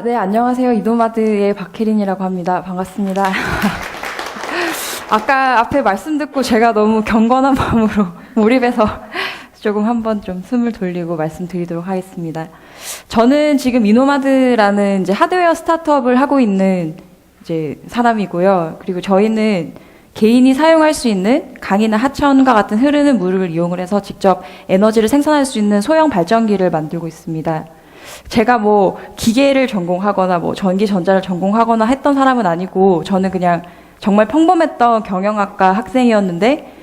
네, 안녕하세요. 이노마드의 박혜린이라고 합니다. 반갑습니다. 아까 앞에 말씀 듣고 제가 너무 경건한 마음으로 몰입해서 조금 한번 좀 숨을 돌리고 말씀드리도록 하겠습니다. 저는 지금 이노마드라는 이제 하드웨어 스타트업을 하고 있는 이제 사람이고요. 그리고 저희는 개인이 사용할 수 있는 강이나 하천과 같은 흐르는 물을 이용을 해서 직접 에너지를 생산할 수 있는 소형 발전기를 만들고 있습니다. 제가 뭐 기계를 전공하거나 뭐 전기 전자를 전공하거나 했던 사람은 아니고 저는 그냥 정말 평범했던 경영학과 학생이었는데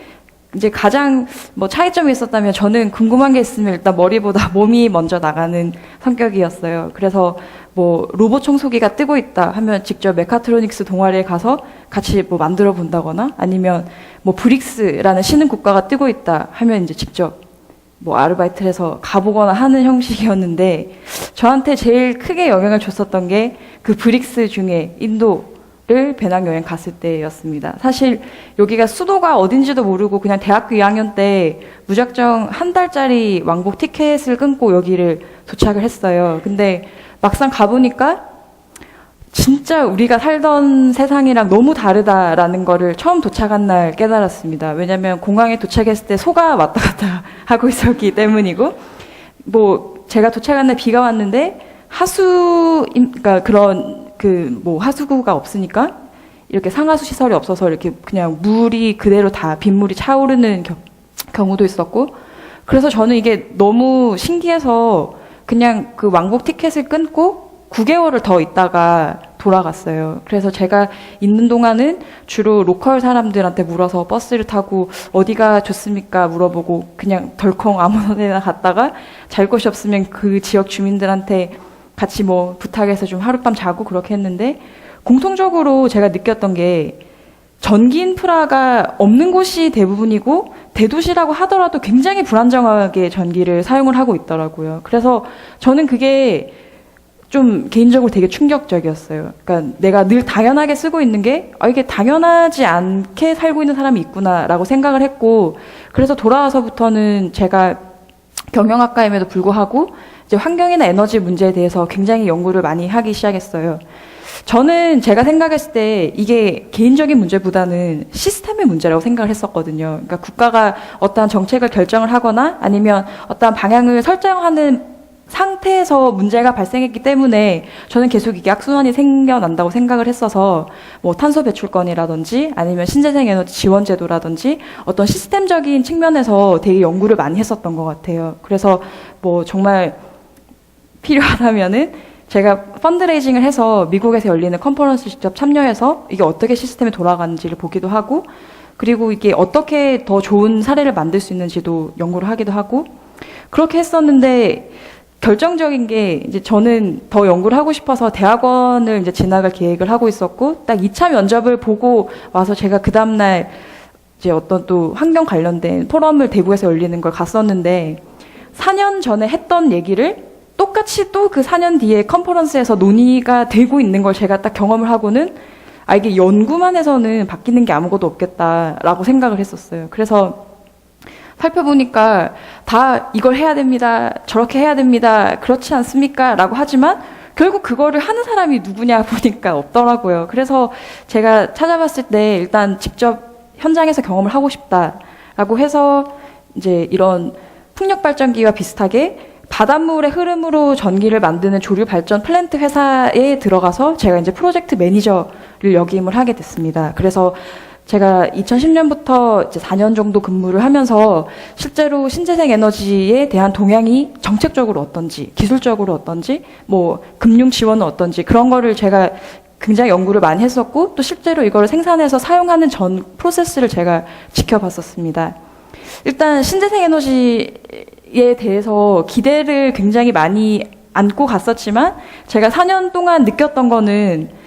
이제 가장 뭐 차이점이 있었다면 저는 궁금한 게 있으면 일단 머리보다 몸이 먼저 나가는 성격이었어요. 그래서 뭐 로봇 청소기가 뜨고 있다 하면 직접 메카트로닉스 동아리에 가서 같이 뭐 만들어 본다거나 아니면 뭐 브릭스라는 신흥 국가가 뜨고 있다 하면 이제 직접 뭐 아르바이트를 해서 가보거나 하는 형식이었는데 저한테 제일 크게 영향을 줬었던 게 그 브릭스 중에 인도를 배낭여행 갔을 때였습니다. 사실 여기가 수도가 어딘지도 모르고 그냥 대학교 2학년 때 무작정 한 달짜리 왕복 티켓을 끊고 여기를 도착을 했어요. 근데 막상 가보니까 진짜 우리가 살던 세상이랑 너무 다르다라는 거를 처음 도착한 날 깨달았습니다. 왜냐면 공항에 도착했을 때 소가 왔다 갔다 하고 있었기 때문이고, 뭐, 제가 도착한 날 비가 왔는데, 그러니까 그런, 뭐, 하수구가 없으니까, 이렇게 상하수 시설이 없어서 이렇게 그냥 물이 그대로 다 빗물이 차오르는 경우도 있었고, 그래서 저는 이게 너무 신기해서 그냥 그 왕복 티켓을 끊고 9개월을 더 있다가 돌아갔어요. 그래서 제가 있는 동안은 주로 로컬 사람들한테 물어서 버스를 타고 어디가 좋습니까 물어보고 그냥 덜컹 아무 데나 갔다가 잘 곳이 없으면 그 지역 주민들한테 같이 뭐 부탁해서 좀 하룻밤 자고 그렇게 했는데 공통적으로 제가 느꼈던 게 전기 인프라가 없는 곳이 대부분이고 대도시라고 하더라도 굉장히 불안정하게 전기를 사용을 하고 있더라고요. 그래서 저는 그게 좀 개인적으로 되게 충격적이었어요. 그러니까 내가 늘 당연하게 쓰고 있는 게 이게 당연하지 않게 살고 있는 사람이 있구나라고 생각을 했고 그래서 돌아와서부터는 제가 경영학과임에도 불구하고 이제 환경이나 에너지 문제에 대해서 굉장히 연구를 많이 하기 시작했어요. 저는 제가 생각했을 때 이게 개인적인 문제보다는 시스템의 문제라고 생각을 했었거든요. 그러니까 국가가 어떠한 정책을 결정을 하거나 아니면 어떠한 방향을 설정하는 상태에서 문제가 발생했기 때문에 저는 계속 이게 악순환이 생겨난다고 생각을 했어서 뭐 탄소 배출권이라든지 아니면 신재생 에너지 지원 제도라든지 어떤 시스템적인 측면에서 되게 연구를 많이 했었던 것 같아요. 그래서 뭐 정말 필요하다면은 제가 펀드레이징을 해서 미국에서 열리는 컨퍼런스 직접 참여해서 이게 어떻게 시스템이 돌아가는지를 보기도 하고 그리고 이게 어떻게 더 좋은 사례를 만들 수 있는지도 연구를 하기도 하고 그렇게 했었는데 결정적인 게 이제 저는 더 연구를 하고 싶어서 대학원을 이제 진학을 계획을 하고 있었고 딱 2차 면접을 보고 와서 제가 그 다음날 이제 어떤 또 환경 관련된 포럼을 대구에서 열리는 걸 갔었는데 4년 전에 했던 얘기를 똑같이 또 그 4년 뒤에 컨퍼런스에서 논의가 되고 있는 걸 제가 딱 경험을 하고는 이게 연구만 해서는 바뀌는 게 아무것도 없겠다라고 생각을 했었어요. 그래서 살펴보니까 다 이걸 해야 됩니다. 저렇게 해야 됩니다. 그렇지 않습니까? 라고 하지만 결국 그거를 하는 사람이 누구냐 보니까 없더라고요. 그래서 제가 찾아봤을 때 일단 직접 현장에서 경험을 하고 싶다라고 해서 이제 이런 풍력 발전기와 비슷하게 바닷물의 흐름으로 전기를 만드는 조류 발전 플랜트 회사에 들어가서 제가 이제 프로젝트 매니저를 역임을 하게 됐습니다. 그래서 제가 2010년부터 이제 4년 정도 근무를 하면서 실제로 신재생 에너지에 대한 동향이 정책적으로 어떤지, 기술적으로 어떤지, 뭐 금융 지원은 어떤지 그런 거를 제가 굉장히 연구를 많이 했었고 또 실제로 이거를 생산해서 사용하는 전 프로세스를 제가 지켜봤었습니다. 일단 신재생 에너지에 대해서 기대를 굉장히 많이 안고 갔었지만 제가 4년 동안 느꼈던 거는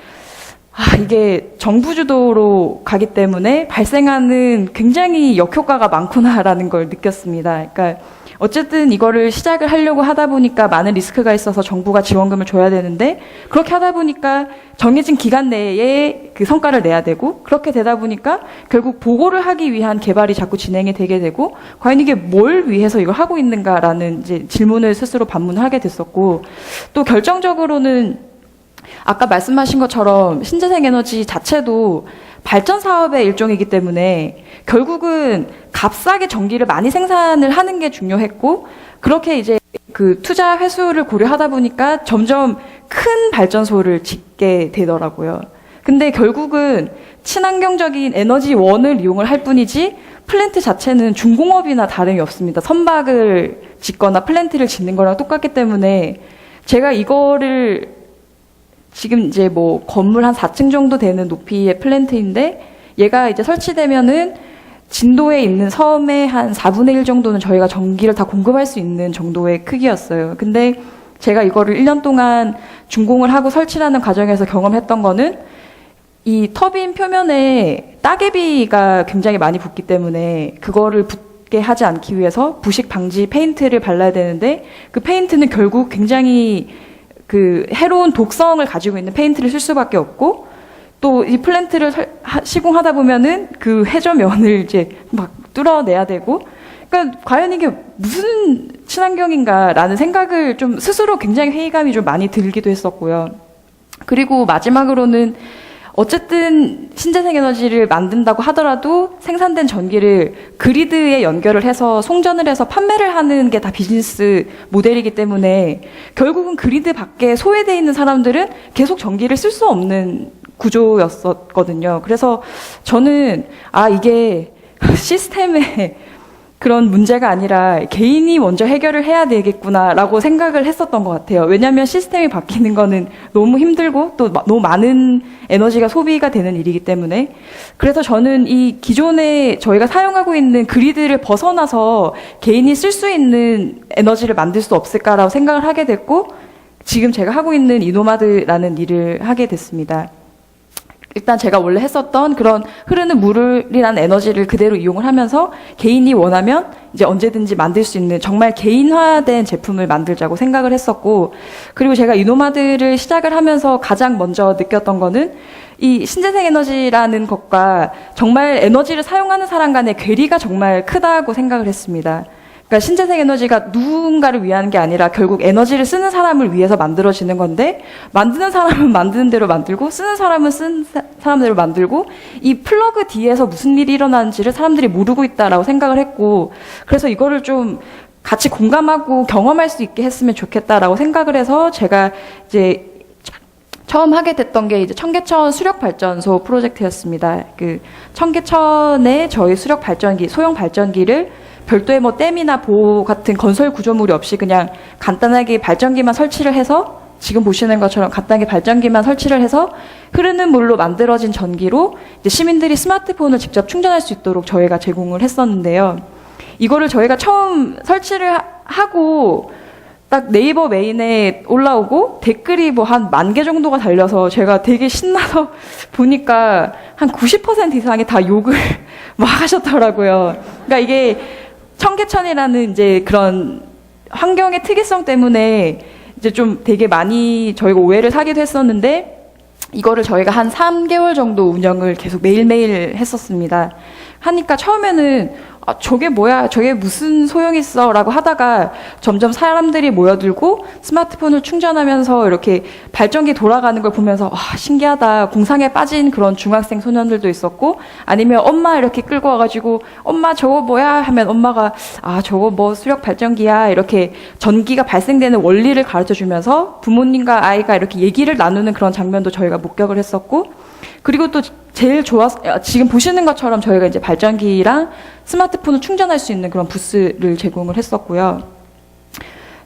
이게 정부 주도로 가기 때문에 발생하는 굉장히 역효과가 많구나라는 걸 느꼈습니다. 그러니까 어쨌든 이거를 시작을 하려고 하다 보니까 많은 리스크가 있어서 정부가 지원금을 줘야 되는데 그렇게 하다 보니까 정해진 기간 내에 그 성과를 내야 되고 그렇게 되다 보니까 결국 보고를 하기 위한 개발이 자꾸 진행이 되게 되고 과연 이게 뭘 위해서 이걸 하고 있는가라는 이제 질문을 스스로 반문하게 됐었고 또 결정적으로는 아까 말씀하신 것처럼 신재생 에너지 자체도 발전 사업의 일종이기 때문에 결국은 값싸게 전기를 많이 생산을 하는 게 중요했고, 그렇게 이제 그 투자 회수를 고려하다 보니까 점점 큰 발전소를 짓게 되더라고요. 근데 결국은 친환경적인 에너지원을 이용을 할 뿐이지 플랜트 자체는 중공업이나 다름이 없습니다. 선박을 짓거나 플랜트를 짓는 거랑 똑같기 때문에 제가 이거를 지금 이제 뭐 건물 한 4층 정도 되는 높이의 플랜트인데 얘가 이제 설치되면은 진도에 있는 섬의 한 4분의 1 정도는 저희가 전기를 다 공급할 수 있는 정도의 크기였어요. 근데 제가 이거를 1년 동안 준공을 하고 설치를 하는 과정에서 경험했던 거는 이 터빈 표면에 따개비가 굉장히 많이 붙기 때문에 그거를 붙게 하지 않기 위해서 부식 방지 페인트를 발라야 되는데 그 페인트는 결국 굉장히 그 해로운 독성을 가지고 있는 페인트를 쓸 수밖에 없고 또 이 플랜트를 시공하다 보면은 그 회저면을 이제 막 뚫어내야 되고 그러니까 과연 이게 무슨 친환경인가라는 생각을 좀 스스로 굉장히 회의감이 좀 많이 들기도 했었고요. 그리고 마지막으로는 어쨌든 신재생 에너지를 만든다고 하더라도 생산된 전기를 그리드에 연결을 해서 송전을 해서 판매를 하는 게 다 비즈니스 모델이기 때문에 결국은 그리드 밖에 소외되어 있는 사람들은 계속 전기를 쓸 수 없는 구조였었거든요. 그래서 저는 이게 시스템에 그런 문제가 아니라 개인이 먼저 해결을 해야 되겠구나라고 생각을 했었던 것 같아요. 왜냐하면 시스템이 바뀌는 거는 너무 힘들고 또 너무 많은 에너지가 소비가 되는 일이기 때문에 그래서 저는 이 기존에 저희가 사용하고 있는 그리드를 벗어나서 개인이 쓸 수 있는 에너지를 만들 수 없을까라고 생각을 하게 됐고 지금 제가 하고 있는 이노마드라는 일을 하게 됐습니다. 일단 제가 원래 했었던 그런 흐르는 물이라는 에너지를 그대로 이용을 하면서 개인이 원하면 이제 언제든지 만들 수 있는 정말 개인화된 제품을 만들자고 생각을 했었고 그리고 제가 이노마드를 시작을 하면서 가장 먼저 느꼈던 거는 이 신재생 에너지라는 것과 정말 에너지를 사용하는 사람 간의 괴리가 정말 크다고 생각을 했습니다. 그러니까 신재생 에너지가 누군가를 위한 게 아니라 결국 에너지를 쓰는 사람을 위해서 만들어지는 건데 만드는 사람은 만드는 대로 만들고 쓰는 사람은 쓰는 사람대로 만들고 이 플러그 뒤에서 무슨 일이 일어나는지를 사람들이 모르고 있다라고 생각을 했고 그래서 이거를 좀 같이 공감하고 경험할 수 있게 했으면 좋겠다라고 생각을 해서 제가 이제 처음 하게 됐던 게 이제 청계천 수력 발전소 프로젝트였습니다. 그 청계천에 저희 수력 발전기, 소형 발전기를 별도의 뭐 댐이나 보호 같은 건설 구조물이 없이 그냥 간단하게 발전기만 설치를 해서 지금 보시는 것처럼 간단하게 발전기만 설치를 해서 흐르는 물로 만들어진 전기로 이제 시민들이 스마트폰을 직접 충전할 수 있도록 저희가 제공을 했었는데요. 이거를 저희가 처음 설치를 하고 딱 네이버 메인에 올라오고 댓글이 뭐 한 10,000개 정도가 달려서 제가 되게 신나서 보니까 한 90% 이상이 다 욕을 막 하셨더라고요. 그러니까 이게 청계천이라는 이제 그런 환경의 특이성 때문에 이제 좀 되게 많이 저희가 오해를 사기도 했었는데 이거를 저희가 한 3개월 정도 운영을 계속 매일매일 했었습니다. 하니까 처음에는 저게 뭐야? 저게 무슨 소용이 있어? 라고 하다가 점점 사람들이 모여들고 스마트폰을 충전하면서 이렇게 발전기 돌아가는 걸 보면서 신기하다. 공상에 빠진 그런 중학생 소년들도 있었고 아니면 엄마 이렇게 끌고 와가지고 엄마 저거 뭐야? 하면 엄마가 저거 뭐 수력 발전기야. 이렇게 전기가 발생되는 원리를 가르쳐 주면서 부모님과 아이가 이렇게 얘기를 나누는 그런 장면도 저희가 목격을 했었고 그리고 또 제일 지금 보시는 것처럼 저희가 이제 발전기랑 스마트폰을 충전할 수 있는 그런 부스를 제공을 했었고요.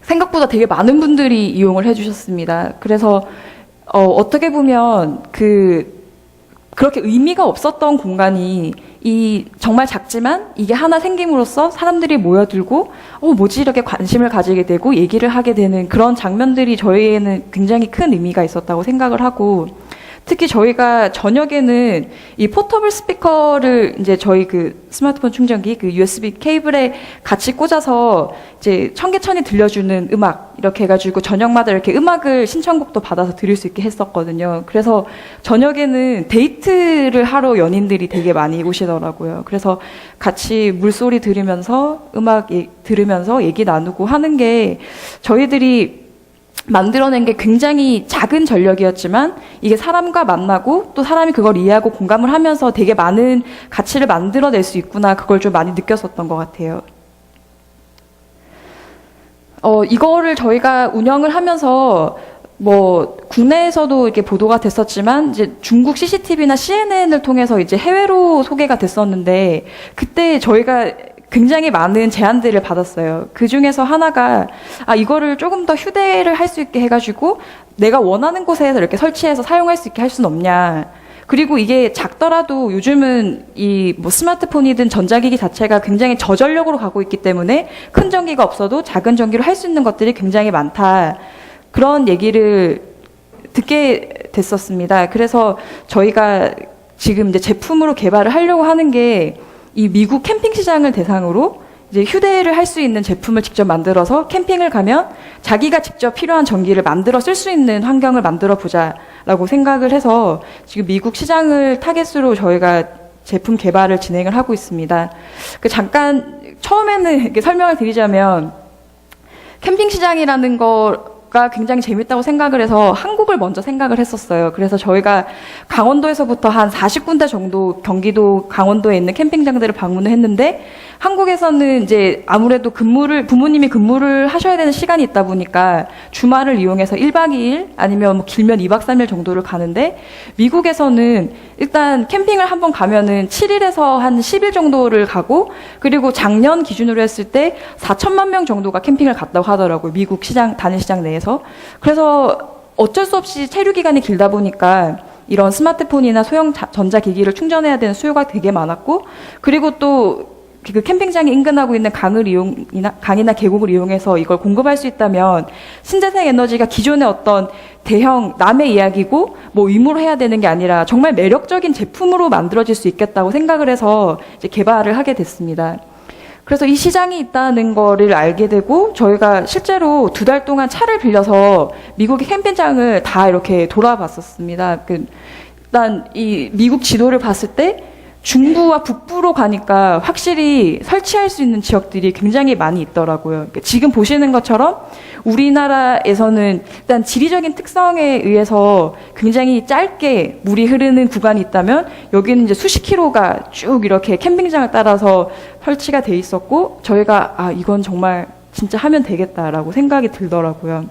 생각보다 되게 많은 분들이 이용을 해주셨습니다. 그래서 어떻게 보면 그렇게 의미가 없었던 공간이 정말 작지만 이게 하나 생김으로써 사람들이 모여들고 뭐지 이렇게 관심을 가지게 되고 얘기를 하게 되는 그런 장면들이 저희에는 굉장히 큰 의미가 있었다고 생각을 하고 특히 저희가 저녁에는 이 포터블 스피커를 이제 저희 그 스마트폰 충전기 그 USB 케이블에 같이 꽂아서 이제 청계천이 들려주는 음악 이렇게 해가지고 저녁마다 이렇게 음악을 신청곡도 받아서 들을 수 있게 했었거든요. 그래서 저녁에는 데이트를 하러 연인들이 되게 많이 오시더라고요. 그래서 같이 물소리 들으면서 음악 들으면서 얘기 나누고 하는 게 저희들이 만들어낸 게 굉장히 작은 전력이었지만 이게 사람과 만나고 또 사람이 그걸 이해하고 공감을 하면서 되게 많은 가치를 만들어낼 수 있구나, 그걸 좀 많이 느꼈었던 것 같아요. 이거를 저희가 운영을 하면서 뭐 국내에서도 이렇게 보도가 됐었지만 이제 중국 CCTV나 CNN을 통해서 이제 해외로 소개가 됐었는데, 그때 저희가 굉장히 많은 제안들을 받았어요. 그 중에서 하나가 이거를 조금 더 휴대를 할 수 있게 해가지고 내가 원하는 곳에서 이렇게 설치해서 사용할 수 있게 할 수는 없냐. 그리고 이게 작더라도 요즘은 이 뭐 스마트폰이든 전자기기 자체가 굉장히 저전력으로 가고 있기 때문에 큰 전기가 없어도 작은 전기로 할 수 있는 것들이 굉장히 많다. 그런 얘기를 듣게 됐었습니다. 그래서 저희가 지금 이제 제품으로 개발을 하려고 하는 게 이 미국 캠핑 시장을 대상으로 이제 휴대를 할 수 있는 제품을 직접 만들어서 캠핑을 가면 자기가 직접 필요한 전기를 만들어 쓸 수 있는 환경을 만들어 보자라고 생각을 해서 지금 미국 시장을 타겟으로 저희가 제품 개발을 진행을 하고 있습니다. 잠깐 처음에는 이렇게 설명을 드리자면, 캠핑 시장이라는 거가 굉장히 재밌다고 생각을 해서 한국을 먼저 생각을 했었어요. 그래서 저희가 강원도에서부터 한 40군데 정도 경기도 강원도에 있는 캠핑장들을 방문을 했는데, 한국에서는 이제 아무래도 부모님이 근무를 하셔야 되는 시간이 있다 보니까 주말을 이용해서 1박 2일 아니면 뭐 길면 2박 3일 정도를 가는데, 미국에서는 일단 캠핑을 한번 가면은 7일에서 한 10일 정도를 가고, 그리고 작년 기준으로 했을 때 4천만 명 정도가 캠핑을 갔다고 하더라고요. 미국 시장, 단일 시장 내에서. 그래서 어쩔 수 없이 체류 기간이 길다 보니까 이런 스마트폰이나 소형 전자기기를 충전해야 되는 수요가 되게 많았고, 그리고 또 그 캠핑장이 인근하고 있는 강이나 계곡을 이용해서 이걸 공급할 수 있다면 신재생 에너지가 기존의 어떤 대형 남의 이야기고 뭐 의무로 해야 되는 게 아니라 정말 매력적인 제품으로 만들어질 수 있겠다고 생각을 해서 이제 개발을 하게 됐습니다. 그래서 이 시장이 있다는 거를 알게 되고, 저희가 실제로 2달 동안 차를 빌려서 미국의 캠핑장을 다 이렇게 돌아봤었습니다. 일단 이 미국 지도를 봤을 때 중부와 북부로 가니까 확실히 설치할 수 있는 지역들이 굉장히 많이 있더라고요. 지금 보시는 것처럼 우리나라에서는 일단 지리적인 특성에 의해서 굉장히 짧게 물이 흐르는 구간이 있다면, 여기는 이제 수십 킬로가 쭉 이렇게 캠핑장을 따라서 설치가 돼 있었고, 저희가 이건 정말 진짜 하면 되겠다라고 생각이 들더라고요.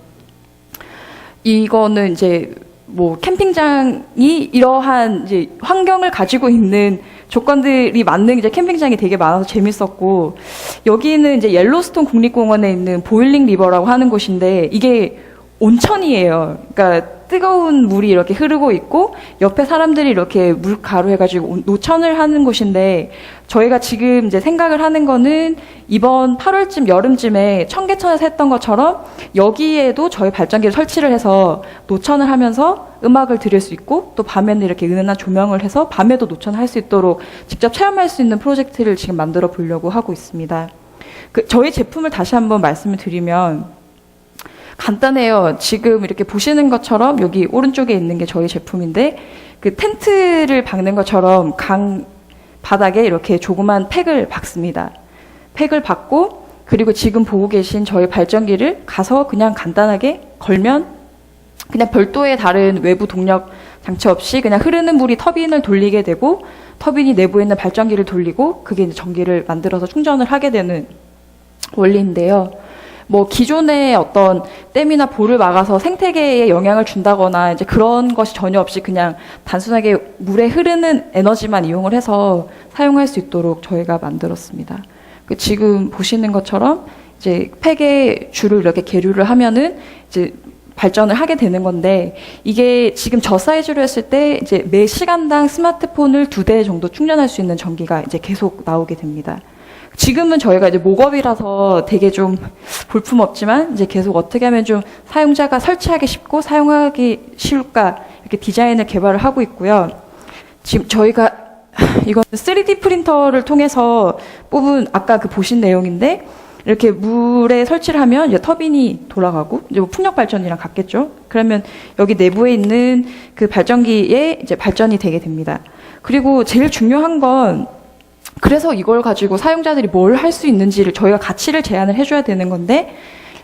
이거는 이제 뭐 캠핑장이 이러한 이제 환경을 가지고 있는 조건들이 맞는 이제 캠핑장이 되게 많아서 재밌었고, 여기는 이제 옐로스톤 국립공원에 있는 보일링 리버라고 하는 곳인데, 이게 온천이에요. 그러니까 뜨거운 물이 이렇게 흐르고 있고 옆에 사람들이 이렇게 물 가루해가지고 노천을 하는 곳인데, 저희가 지금 이제 생각을 하는 거는 이번 8월쯤 여름쯤에 청계천에서 했던 것처럼 여기에도 저희 발전기를 설치를 해서 노천을 하면서 음악을 들을 수 있고, 또 밤에는 이렇게 은은한 조명을 해서 밤에도 노천을 할 수 있도록 직접 체험할 수 있는 프로젝트를 지금 만들어 보려고 하고 있습니다. 저희 제품을 다시 한번 말씀을 드리면 간단해요. 지금 이렇게 보시는 것처럼 여기 오른쪽에 있는 게 저희 제품인데, 그 텐트를 박는 것처럼 강 바닥에 이렇게 조그만 팩을 박습니다. 팩을 박고, 그리고 지금 보고 계신 저희 발전기를 가서 그냥 간단하게 걸면 그냥 별도의 다른 외부 동력 장치 없이 그냥 흐르는 물이 터빈을 돌리게 되고, 터빈이 내부에 있는 발전기를 돌리고 그게 이제 전기를 만들어서 충전을 하게 되는 원리인데요. 뭐 기존의 어떤 댐이나 볼을 막아서 생태계에 영향을 준다거나 이제 그런 것이 전혀 없이 그냥 단순하게 물에 흐르는 에너지만 이용을 해서 사용할 수 있도록 저희가 만들었습니다. 지금 보시는 것처럼 이제 팩에 줄을 이렇게 계류를 하면은 이제 발전을 하게 되는 건데, 이게 지금 저 사이즈로 했을 때 이제 매 시간당 스마트폰을 2대 정도 충전할 수 있는 전기가 이제 계속 나오게 됩니다. 지금은 저희가 이제 목업이라서 되게 좀 볼품 없지만, 이제 계속 어떻게 하면 좀 사용자가 설치하기 쉽고 사용하기 쉬울까, 이렇게 디자인을 개발을 하고 있고요. 지금 저희가 이건 3D 프린터를 통해서 뽑은 아까 그 보신 내용인데, 이렇게 물에 설치를 하면 이제 터빈이 돌아가고, 이제 뭐 풍력 발전이랑 같겠죠. 그러면 여기 내부에 있는 그 발전기에 이제 발전이 되게 됩니다. 그리고 제일 중요한 건, 그래서 이걸 가지고 사용자들이 뭘 할 수 있는지를 저희가 가치를 제안을 해줘야 되는 건데,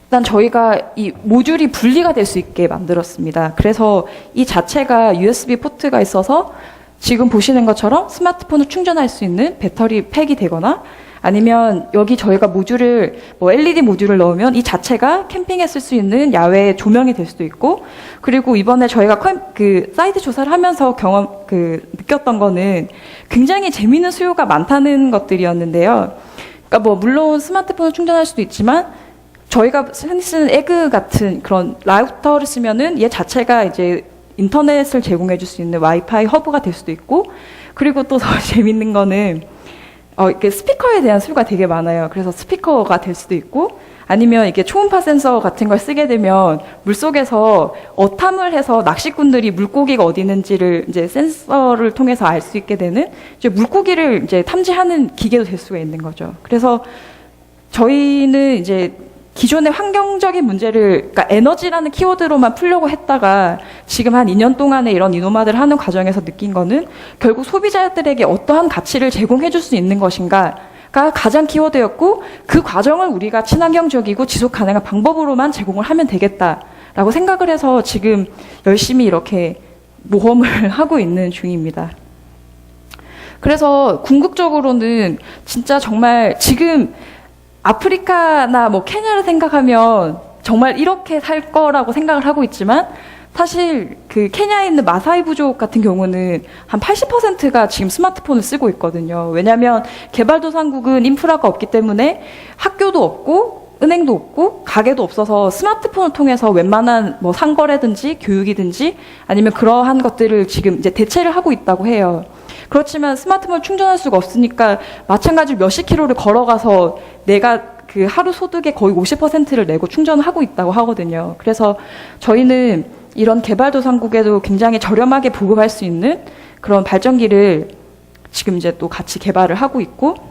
일단 저희가 이 모듈이 분리가 될 수 있게 만들었습니다. 그래서 이 자체가 USB 포트가 있어서 지금 보시는 것처럼 스마트폰을 충전할 수 있는 배터리 팩이 되거나 아니면 여기 저희가 모듈을 LED 모듈을 넣으면 이 자체가 캠핑에 쓸 수 있는 야외 조명이 될 수도 있고, 그리고 이번에 저희가 그 사이트 조사를 하면서 느꼈던 거는 굉장히 재미있는 수요가 많다는 것들이었는데요. 그러니까 물론 스마트폰을 충전할 수도 있지만 저희가 흔히 쓰는 에그 같은 그런 라우터를 쓰면은 얘 자체가 이제 인터넷을 제공해 줄 수 있는 와이파이 허브가 될 수도 있고, 그리고 또 더 재밌는 거는 이렇게 스피커에 대한 수요가 되게 많아요. 그래서 스피커가 될 수도 있고, 아니면 이게 초음파 센서 같은 걸 쓰게 되면 물속에서 어탐을 해서 낚시꾼들이 물고기가 어디 있는지를 이제 센서를 통해서 알 수 있게 되는 이제 물고기를 이제 탐지하는 기계도 될 수가 있는 거죠. 그래서 저희는 이제 기존의 환경적인 문제를, 그러니까 에너지라는 키워드로만 풀려고 했다가 지금 한 2년 동안에 이런 이노마드를 하는 과정에서 느낀 거는 결국 소비자들에게 어떠한 가치를 제공해 줄 수 있는 것인가가 가장 키워드였고, 그 과정을 우리가 친환경적이고 지속 가능한 방법으로만 제공을 하면 되겠다라고 생각을 해서 지금 열심히 이렇게 모험을 하고 있는 중입니다. 그래서 궁극적으로는 진짜 정말 지금 아프리카나 케냐를 생각하면 정말 이렇게 살 거라고 생각을 하고 있지만, 사실 그 케냐에 있는 마사이 부족 같은 경우는 한 80%가 지금 스마트폰을 쓰고 있거든요. 왜냐하면 개발도상국은 인프라가 없기 때문에 학교도 없고 은행도 없고 가게도 없어서 스마트폰을 통해서 웬만한 상거래든지 교육이든지 아니면 그러한 것들을 지금 이제 대체를 하고 있다고 해요. 그렇지만 스마트폰을 충전할 수가 없으니까 마찬가지로 몇십 킬로를 걸어가서 내가 그 하루 소득의 거의 50%를 내고 충전을 하고 있다고 하거든요. 그래서 저희는 이런 개발도상국에도 굉장히 저렴하게 보급할 수 있는 그런 발전기를 지금 이제 또 같이 개발을 하고 있고,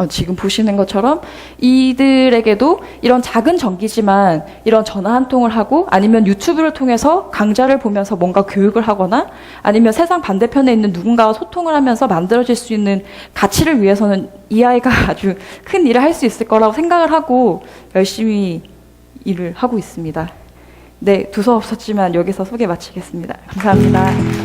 지금 보시는 것처럼 이들에게도 이런 작은 전기지만 이런 전화 한 통을 하고 아니면 유튜브를 통해서 강좌를 보면서 뭔가 교육을 하거나 아니면 세상 반대편에 있는 누군가와 소통을 하면서 만들어질 수 있는 가치를 위해서는 이 아이가 아주 큰 일을 할 수 있을 거라고 생각을 하고 열심히 일을 하고 있습니다. 네, 두서없었지만 여기서 소개 마치겠습니다. 감사합니다.